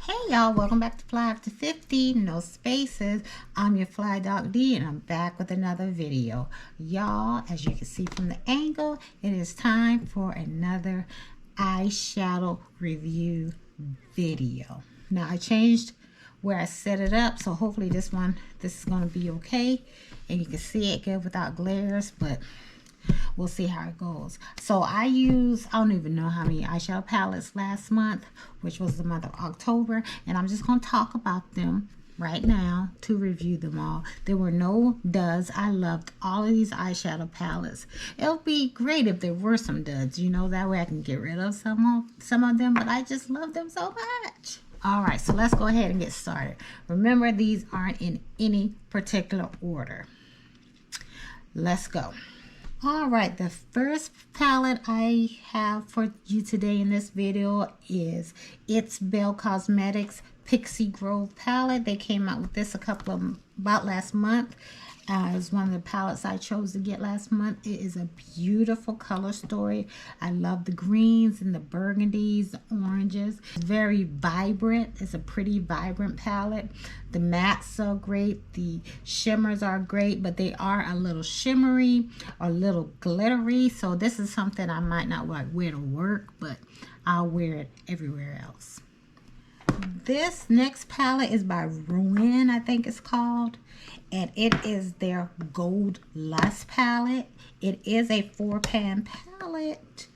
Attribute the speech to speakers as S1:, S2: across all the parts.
S1: Hey y'all, welcome back to FlyafterFifty, no spaces. I'm your Fly Dog D and I'm back with another video. Y'all, as you can see from the angle, it is time for another eyeshadow review video. Now I changed where I set it up, so hopefully this is going to be okay and you can see it good without glares, but we'll see how it goes. So I don't even know how many eyeshadow palettes last month, which was the month of October, and I'm just going to talk about them right now to review them all. There were no duds. I loved all of these eyeshadow palettes. It would be great if there were some duds, you know, that way I can get rid of some of them, but I just love them so much. All right, so let's go ahead and get started. Remember, these aren't in any particular order. Let's go. All right, the first palette I have for you today in this video is It's Belle Cosmetics Pixie Grove palette. They came out with this about last month. It was one of the palettes I chose to get last month. It is a beautiful color story. I love the greens and the burgundies, the oranges. It's very vibrant. It's a pretty vibrant palette. The mattes are great. The shimmers are great, but they are a little shimmery or a little glittery. So this is something I might not wear to work, but I'll wear it everywhere else. This next palette is by Ruin, I think it's called, and it is their Gold Lust palette. It is a 4-pan palette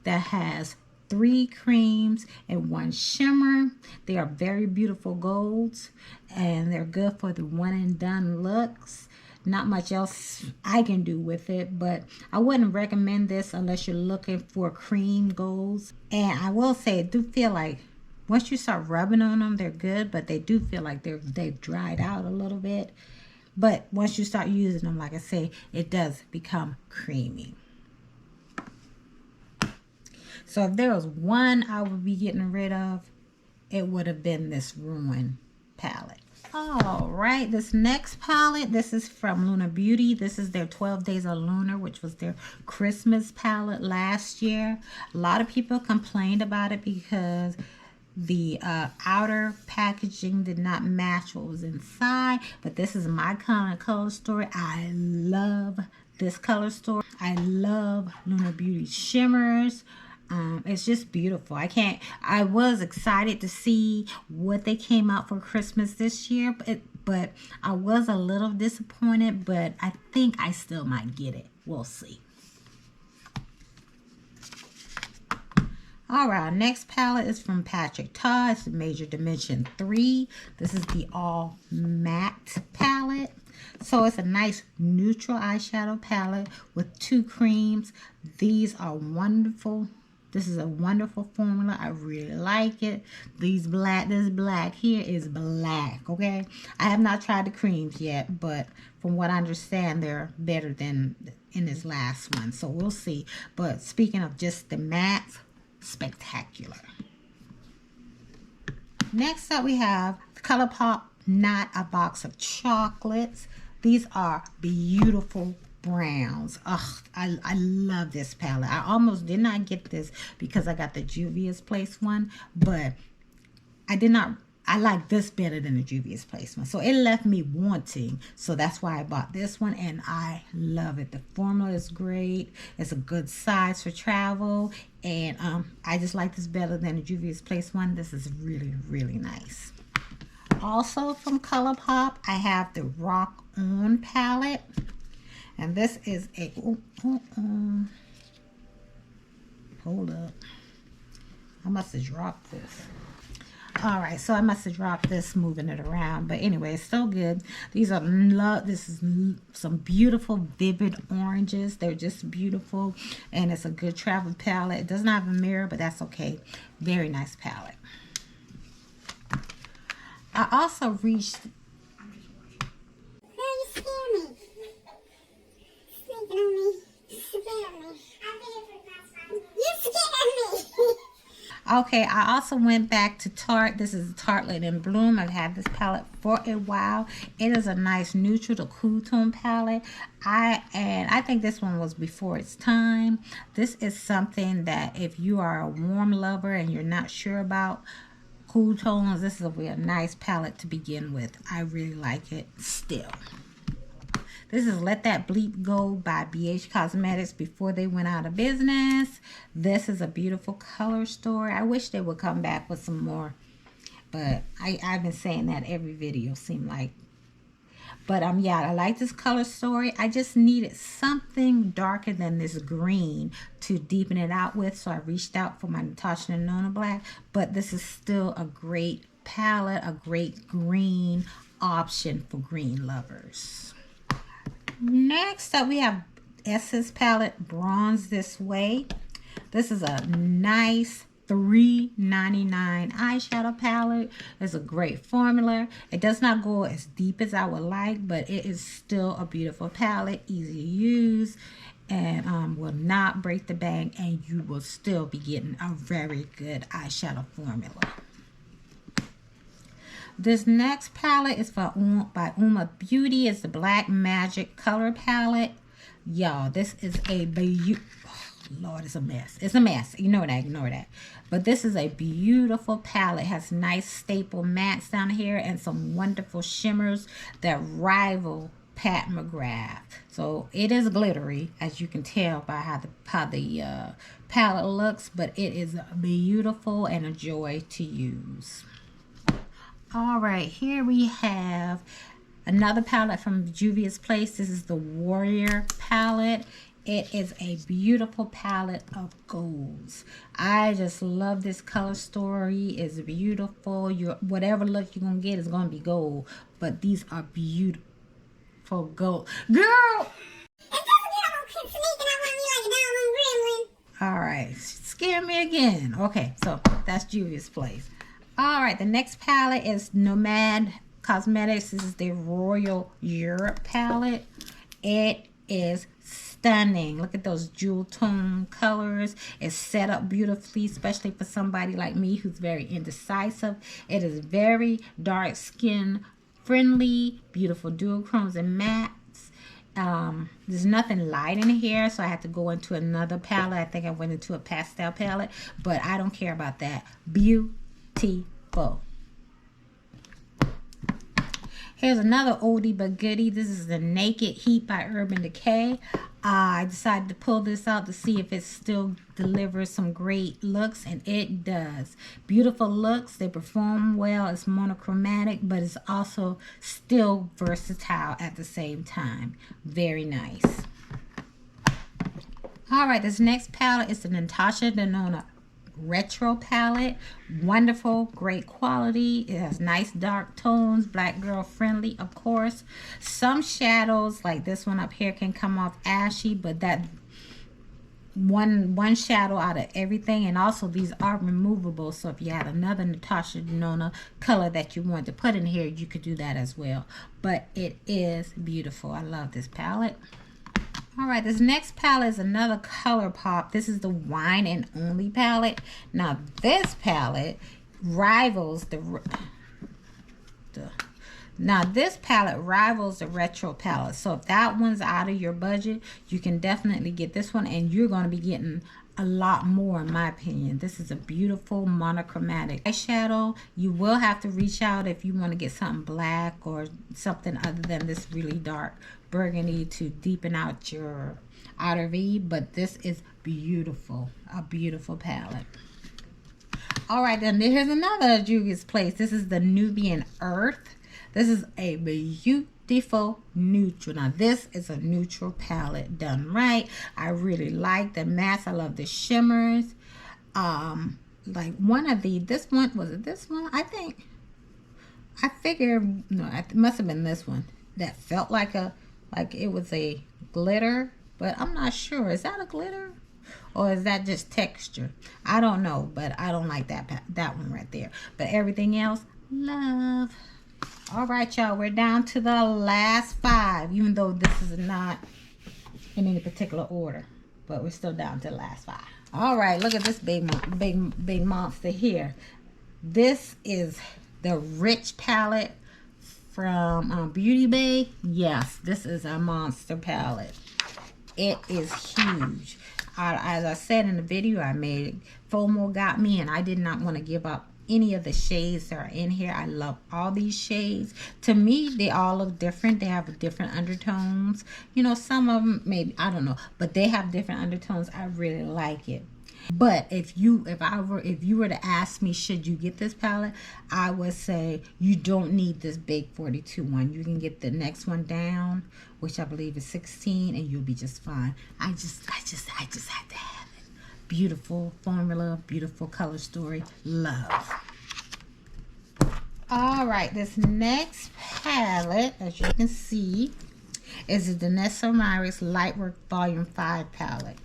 S1: that has 3 creams and 1 shimmer. They are very beautiful golds, and they're good for the one and done looks. Not much else I can do with it, but I wouldn't recommend this unless you're looking for cream golds. And I will say, I do feel like once you start rubbing on them, they're good, but they do feel like they've dried out a little bit. But once you start using them, like I say, it does become creamy. So if there was one I would be getting rid of, it would have been this Ruin palette. All right, this next palette, this is from Luna Beauty. This is their 12 Days of Lunar, which was their Christmas palette last year. A lot of people complained about it because the outer packaging did not match what was inside, but this is my kind of color story. I love this color story. I love Luna Beauty's shimmers. It's just beautiful. I was excited to see what they came out for Christmas this year, but I was a little disappointed, but I think I still might get it. We'll see. All right, our next palette is from Patrick Ta. It's the Major Dimension 3. This is the all matte palette. So it's a nice neutral eyeshadow palette with 2 creams. These are wonderful. This is a wonderful formula. I really like it. This black here is black, okay? I have not tried the creams yet, but from what I understand, they're better than in this last one. So we'll see. But speaking of just the matte, spectacular. Next up we have ColourPop Not a Box of Chocolates. These are beautiful browns. Ugh, I love this palette. I almost did not get this because I got the Juvia's Place one, but I like this better than the Juvia's Place one. So it left me wanting. So that's why I bought this one, and I love it. The formula is great. It's a good size for travel, and I just like this better than the Juvia's Place one. This is really, really nice. Also from ColourPop, I have the Rock On palette, and this is a hold up. I must have dropped this. All right, so I must have dropped this moving it around, but anyway, it's still good. This is some beautiful vivid oranges. They're just beautiful, and it's a good travel palette. It doesn't have a mirror, but that's okay. Very nice palette. I also reached.
S2: You scare me. Sneaking on me. You scare me. You scare me.
S1: Okay, I also went back to Tarte. This is Tartelette in Bloom. I've had this palette for a while. It is a nice neutral to cool tone palette. I think this one was before its time. This is something that if you are a warm lover and you're not sure about cool tones. This is a real nice palette to begin with. I really like it still. This is Let That Bleep Go by BH Cosmetics before they went out of business. This is a beautiful color story. I wish they would come back with some more. But I've been saying that every video, seemed like. But yeah, I like this color story. I just needed something darker than this green to deepen it out with. So I reached out for my Natasha Denona Black. But this is still a great palette, a great green option for green lovers. Next up, we have Essence palette Bronze This Way. This is a nice $3.99 eyeshadow palette. It's a great formula. It does not go as deep as I would like, but it is still a beautiful palette, easy to use, and will not break the bank, and you will still be getting a very good eyeshadow formula. This next palette is by Uma Beauty. It's the Black Magic color palette. Y'all, this is a beautiful, Lord, it's a mess. It's a mess. Ignore that. But this is a beautiful palette. It has nice staple mattes down here and some wonderful shimmers that rival Pat McGrath. So it is glittery, as you can tell by how the palette looks, but it is beautiful and a joy to use. All right, here we have another palette from Juvia's Place. This is the Warrior palette. It is a beautiful palette of golds. I just love this color story. It's beautiful. Whatever look you're going to get is going to be gold. But these are beautiful gold. Girl! All right. Scare me again. Okay, so that's Juvia's Place. All right, the next palette is Nomad Cosmetics. This is the Royal Europe palette. It is stunning. Look at those jewel tone colors. It's set up beautifully, especially for somebody like me who's very indecisive. It is very dark skin friendly, beautiful duochromes and mattes. There's nothing light in here, so I had to go into another palette. I think I went into a pastel palette, but I don't care about that. Beautiful. Here's another oldie but goodie. This is the Naked Heat by Urban Decay. I decided to pull this out to see if it still delivers some great looks, and it does. Beautiful looks. They perform well. It's monochromatic, but it's also still versatile at the same time. Very nice. All right, this next palette is the Natasha Denona Retro palette. Wonderful, great quality. It has nice dark tones, black girl friendly, of course. Some shadows like this one up here can come off ashy, but that one shadow out of everything. And also these are removable, so if you had another Natasha Denona color that you want to put in here, you could do that as well. But it is beautiful. I love this palette. All right, this next palette is another color pop. This is the Wine and Only palette. Now, this palette rivals the retro palette. So if that one's out of your budget, you can definitely get this one, and you're going to be getting a lot more, in my opinion. This is a beautiful monochromatic eyeshadow. You will have to reach out if you want to get something black or something other than this really dark burgundy to deepen out your outer V, but this is beautiful. A beautiful palette. All right, then here's another Juvia's Place. This is the Nubian Earth. This is a beautiful neutral. Now this is a neutral palette done right. I really like the mattes. I love the shimmers. Like one of this one, was it this one? I figured, no, it must have been this one that felt like it was a glitter, but I'm not sure. Is that a glitter or is that just texture? I don't know, but I don't like that one right there. But everything else, love. All right, y'all, we're down to the last 5, even though this is not in any particular order, but we're still down to the last 5. All right, look at this big monster here. This is the Rich palette from Beauty Bay. Yes, this is a monster palette. It is huge. As I said in the video I made, FOMO got me, and I did not want to give up any of the shades that are in here. I love all these shades. To me, they all look different. They have different undertones. You know, some of them maybe, I don't know, but they have different undertones. I really like it. But if you were to ask me, should you get this palette, I would say you don't need this big 42 one. You can get the next one down, which I believe is 16, and you'll be just fine. I just had to have it. Beautiful formula, beautiful color story, love. All right, this next palette, as you can see, is the Demetrius McDew Lightwork Volume 5 palette.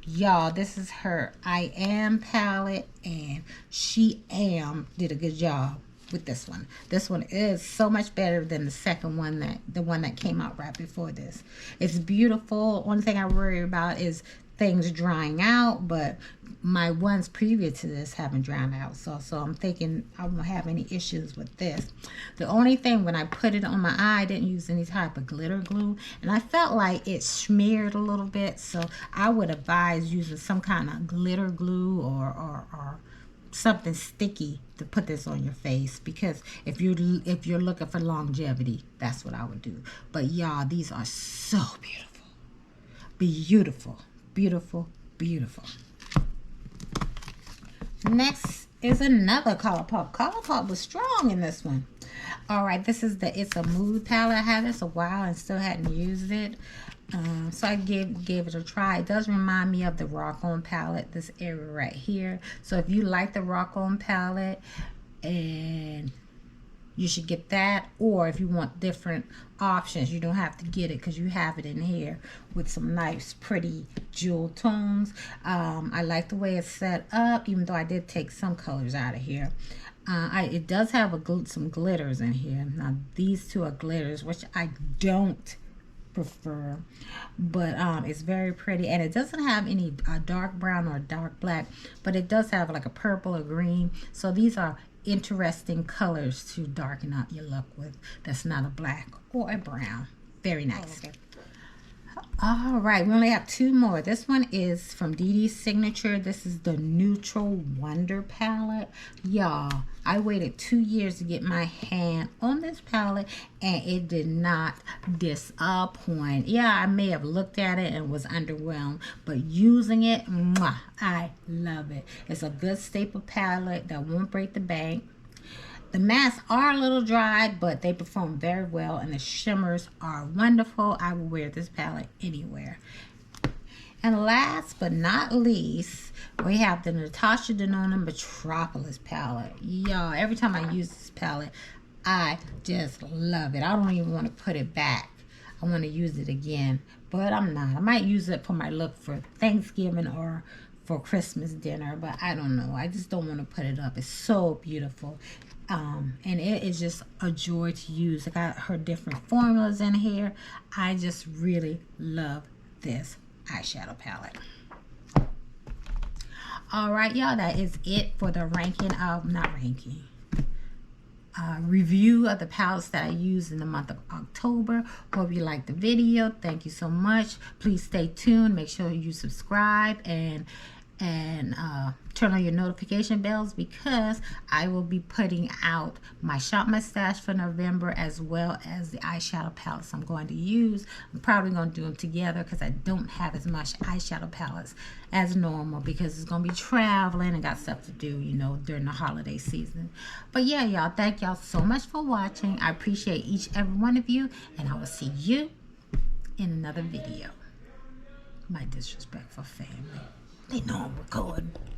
S1: Y'all, this is her I Am palette, and she did a good job with this one. This one is so much better than the second one, the one that came out right before this. It's beautiful. Only thing I worry about is things drying out, but my ones previous to this haven't dried out, so I'm thinking I won't have any issues with this. The only thing, when I put it on my eye, I didn't use any type of glitter glue, and I felt like it smeared a little bit, so I would advise using some kind of glitter glue or something sticky to put this on your face, because if you're looking for longevity, that's what I would do. But y'all, these are so beautiful, beautiful, beautiful, beautiful. Next is another ColourPop. ColourPop was strong in this one. All right, this is the It's a Mood palette. I had this a while and still hadn't used it, so I gave it a try. It does remind me of the Rock On palette, this area right here. So if you like the Rock On palette, and you should get that, or if you want different options, you don't have to get it because you have it in here with some nice pretty jewel tones. I like the way it's set up, even though I did take some colors out of here. It does have some glitters in here. Now these two are glitters, which I don't prefer, but it's very pretty, and it doesn't have any dark brown or dark black, but it does have like a purple or green. So these are interesting colors to darken up your look with. That's not a black or a brown. Very nice. Okay. All right, we only have two more. This one is from Dee Dee's Signature. This is the Neutral Wonder palette. Y'all, I waited 2 years to get my hand on this palette, and it did not disappoint. Yeah, I may have looked at it and was underwhelmed, but using it, mwah, I love it. It's a good staple palette that won't break the bank. The masks are a little dry, but they perform very well, and the shimmers are wonderful. I will wear this palette anywhere. And last but not least, we have the Natasha Denona Metropolis palette. Y'all, every time I use this palette, I just love it. I don't even want to put it back. I want to use it again, but I'm not. I might use it for my look for Thanksgiving or for Christmas dinner, but I don't know. I just don't want to put it up. It's so beautiful. And it is just a joy to use. I got her different formulas in here. I just really love this eyeshadow palette. All right, y'all, that is it for the review of the palettes that I used in the month of October. Hope you liked the video. Thank you so much. Please stay tuned. Make sure you subscribe and turn on your notification bells, because I will be putting out my Shop My Stash for November, as well as the eyeshadow palettes I'm going to use. I'm probably going to do them together because I don't have as much eyeshadow palettes as normal, because it's going to be traveling and got stuff to do, you know, during the holiday season. But yeah, y'all, thank y'all so much for watching. I appreciate each and every one of you, and I will see you in another video. My disrespectful family. They know I'm recording.